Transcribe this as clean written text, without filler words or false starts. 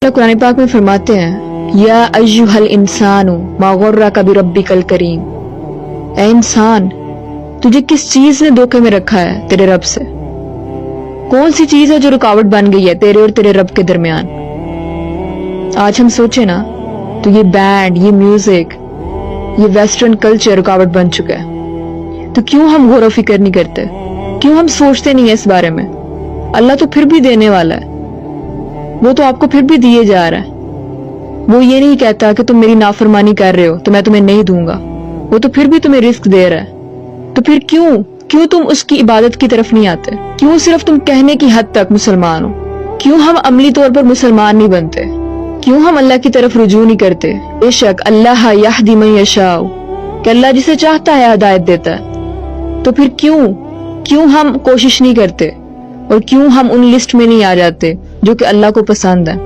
अल्लाह कुरान पाक में फरमाते हैं, या अय्युहल इंसानु मा गुर्रका बिरब्बिकल करीम, ऐ इंसान तुझे किस चीज ने धोखे में रखा है तेरे रब से। कौन सी चीज है जो रुकावट बन गई है तेरे और तेरे रब के दरमियान। आज हम सोचे ना तो ये बैंड, ये म्यूजिक, ये वेस्टर्न कल्चर रुकावट बन चुका है। तो क्यों हम गौर फिक्र नहीं करते, क्यों हम सोचते नहीं है इस बारे में। अल्लाह तो फिर भी देने वाला है, वो तो आपको फिर भी दिए जा रहा है। वो ये नहीं कहता कि तुम मेरी नाफरमानी कर रहे हो तो मैं तुम्हें नहीं दूंगा, वो तो फिर भी तुम्हें रिस्क दे रहा है। तो फिर क्यों तुम उसकी इबादत की तरफ नहीं आते, क्यों सिर्फ तुम कहने की हद तक मुसलमान हो, क्यों हम अमली तौर पर मुसलमान नहीं बनते, क्यों हम अल्लाह की तरफ रुजू नहीं करते। बेशक अल्लाह यहदी मन यशाउ, कि अल्लाह जिसे चाहता है हिदायत देता है। तो फिर क्यों हम कोशिश नहीं करते और क्यों हम उन लिस्ट में नहीं आ जाते जो कि अल्लाह को पसंद है।